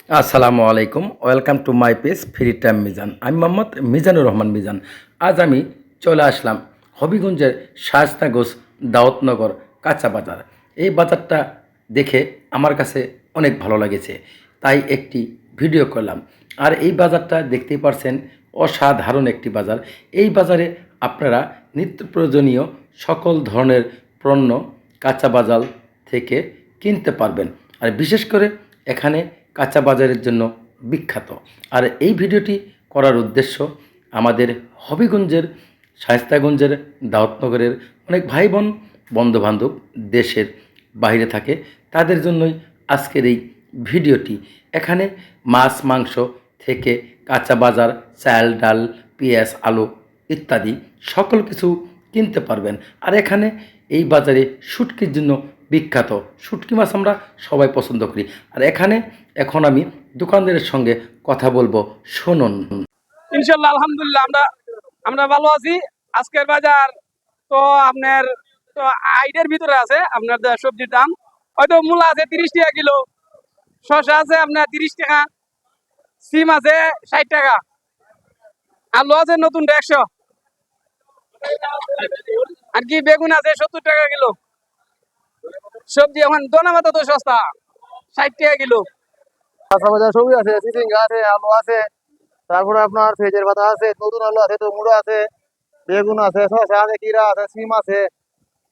আসসালামু আলাইকুম, welcome to my page free time Mizan. আমি মোহাম্মদ মিজানুর রহমান মিজান। আজ আমি চলে আসলাম হবিগঞ্জের শায়েস্তাগঞ্জ দাউদনগর কাঁচা বাজার। এই বাজারটা দেখে আমার কাছে অনেক ভালো লেগেছে, তাই একটি ভিডিও করলাম। আর এই বাজারটা দেখতেই পারছেন, অসাধারণ একটি বাজার। এই বাজারে আপনারা নিত্য প্রয়োজনীয় সকল ধরনের পণ্য কাঁচা বাজার থেকে কিনতে পারবেন। আর বিশেষ করে এখানে কাঁচা বাজারের জন্য বিখ্যাত। আর এই ভিডিওটি করার উদ্দেশ্য, আমাদের হবিগঞ্জের শায়েস্তাগঞ্জের দাউদনগরের অনেক ভাই বোন বন্ধুবান্ধব দেশের বাইরে থাকে, তাদের জন্যই আজকের এই ভিডিওটি। এখানে মাছ মাংস থেকে কাঁচা বাজার, চাল ডাল পেঁয়াজ আলু ইত্যাদি সকল কিছু কিনতে পারবেন। আর এখানে এই বাজারে শুটকির জন্য বিখ্যাত। শুটকি মাছ আমরা সবাই পছন্দ করি। আর এখানে এখন আমি দোকানদারের সঙ্গে কথা বলবো, শুনুন। ইনশাল্লাহ আলহামদুলিল্লাহ আমরা আমরা ভালো আছি। আজকের বাজার তো আপনার তো আইডের ভিতরে আছে। আপনার সবজির দাম হয়তো মূলা আছে 30 টাকা কিলো, শসা আছে আপনার 30 টাকা, সিম আছে 60 টাকা, আলু আছে নতুন 100, আর কি বেগুন আছে 70 টাকা কিলো। সবজি এখন দোনা মাথা তো সস্তা, 60 টাকা কিলো। কাঁচা বাজার সবই আছে, চিচিঙ্গা আছে, আলু আছে, তারপরে আপনার ফ্রিজের পাতা আছে, নতুন আলু আছে, টমেটো আছে, বেগুন আছে, শসা আছে, কিরা আছে, সিম আছে,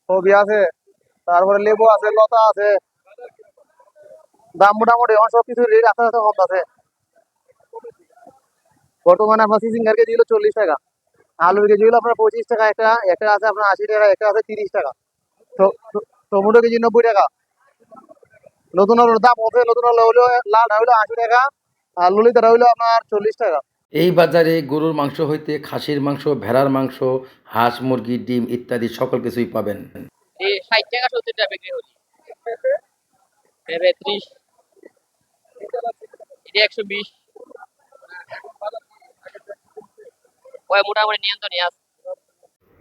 কপি আছে, তারপরে লেবু আছে, লতা আছে। দাম মোটামুটি এখন সবকিছু রেট আস্তে আস্তে কম আছে। বর্তমানে আপনার চিচিঙ্গার কেজি হলো 40 টাকা, আলুর কেজি হলো আপনার 25 টাকা, একটা একটা আছে আপনার 80 টাকা, একটা আছে 30 টাকা, টমেটো কেজি 90 টাকা। নতুন আলুর দাম আছে, নতুন আলু হইলো লালটা হইলো 80 টাকা, আর ললিতাটা হইলো আপনার 40 টাকা। এই বাজারে গরুর মাংস হইতে খাসির মাংস, ভেড়ার মাংস, হাঁস মুরগি ডিম ইত্যাদি সকল কিছুই পাবেন। এই 60 টাকা 70 টাকা বিক্রি হলি, 30 এটা 120, ওই মোটামুটি নিয়ন্ত্রণে আছে।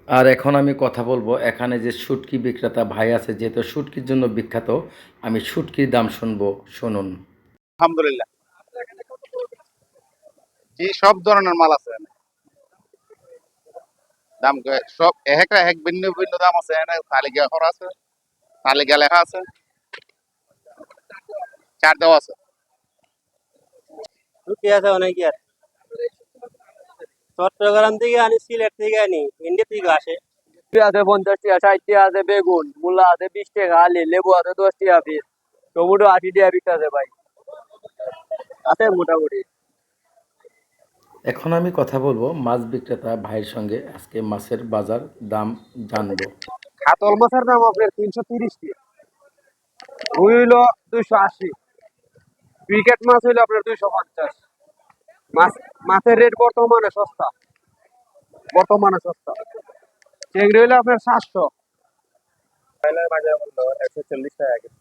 আর এখন আমি কথা বলবো, এখানে যে শুটকি বিক্রেতা ভাই আছে, যেহেতু শুটকির জন্য বিখ্যাত, আমি শুটকির দাম শুনবো, শুনুন। আলহামদুলিল্লাহ, জি সব ধরনের মাল আছে এখানে। দাম সব এক ভিন্ন ভিন্ন দাম আছে। এখানে তালিকা করা আছে, তালিকা লেখা আছে, চার দেওয়া আছে। কি আছে অনেক আর চট্টগ্রাম থেকে আনি, সিলেট থেকে আনি, ইন্ডিয়া থেকে আসে। আছে 50 টাকা, 60 টাকা আছে বেগুন, মূলা আছে 20 টাকা, আলি লেবু আছে 10 টাকা পিস, টমেটো 80 টাকা পিস আছে ভাই, আছে মোটামুটি। এখন আমি কথা বলবো মাছ বিক্রেতা ভাইয়ের সঙ্গে, আজকে মাছের বাজার দাম জানবো। কাতল মাছের দাম আপনার 330 টাকা, রুই হইলো 280, ক্রিকেট মাছ হইলো আপনার 250। মাছের রেট বর্তমানে সস্তা, চিংড়ি হইলো আপনার 700, বাজার মূল্য 140 টাকা কেজি,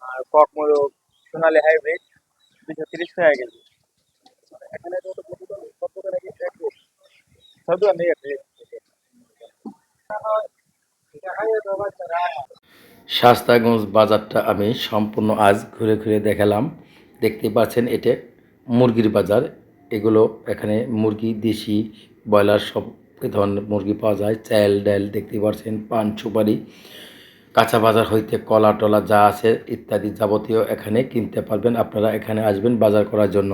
আর কক মোরগ সোনালী হাইব্রিড 230 টাকা কেজি। এখানে সব নেই আছে। শায়েস্তাগঞ্জ বাজারটা আমি সম্পূর্ণ আজ ঘুরে ঘুরে দেখালাম। দেখতেই পাচ্ছেন এটা মুরগির বাজার। এগুলো এখানে মুরগি, দেশি ব্রয়লার সব ধরনের মুরগি পাওয়া যায়। চাল ডাল দেখতেই পাচ্ছেন, পান সুপারি, কাঁচা বাজার হইতে কলা টলা যা আছে ইত্যাদি যাবতীয় এখানে কিনতে পারবেন। আপনারা এখানে আসবেন বাজার করার জন্য।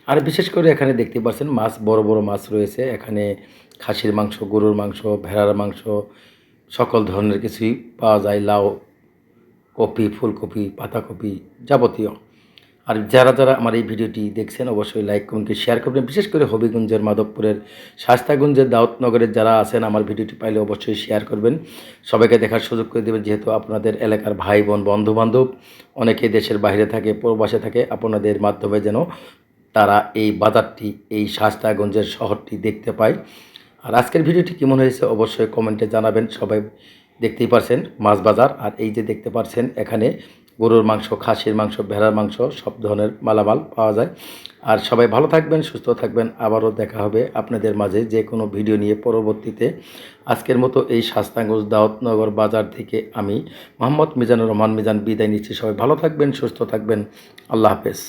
আর বিশেষ করে এখানে দেখতে পাচ্ছেন মাছ, বড় বড় মাছ রয়েছে এখানে। খাসির মাংস, গরুর মাংস, ভেড়ার মাংস সকল ধরনের কিছুই পাওয়া যায়। লাউ, কপি, ফুলকপি, পাতাকপি যাবতীয়। আর যারা যারা আমার এই ভিডিওটি দেখছেন অবশ্যই লাইক কমেন্ট শেয়ার করবেন। বিশেষ করে হবিগঞ্জের, মাধবপুরের, শায়েস্তাগঞ্জের, দাউদনগরের যারা আছেন আমার ভিডিওটি পাইলে অবশ্যই শেয়ার করবেন, সবাইকে দেখার সুযোগ করে দেবেন। যেহেতু আপনাদের এলাকার ভাই বোন বন্ধুবান্ধব অনেকে দেশের বাইরে থাকে, প্রবাসে থাকে, আপনাদের মাধ্যমে যেন তারা এই বাজারটি, এই শায়েস্তাগঞ্জের শহরটি দেখতে পায়। আর আজকের ভিডিওটি কেমন হয়েছে অবশ্যই কমেন্টে জানাবেন। সবাই দেখতেই পারছেন মাছ বাজার। আর এই যে দেখতে পাচ্ছেন এখানে গরুর মাংস, খাসির মাংস, ভেড়ার মাংস সব ধরনের মালামাল পাওয়া যায়। আর সবাই ভালো থাকবেন, সুস্থ থাকবেন। আবারও দেখা হবে আপনাদের মাঝে যে কোনো ভিডিও নিয়ে পরবর্তীতে। আজকের মতো এই শায়েস্তাগঞ্জ দাউদনগর বাজার থেকে আমি মোহাম্মদ মিজানুর রহমান মিজান বিদায় নিচ্ছি। সবাই ভালো থাকবেন, সুস্থ থাকবেন। আল্লাহ হাফেজ।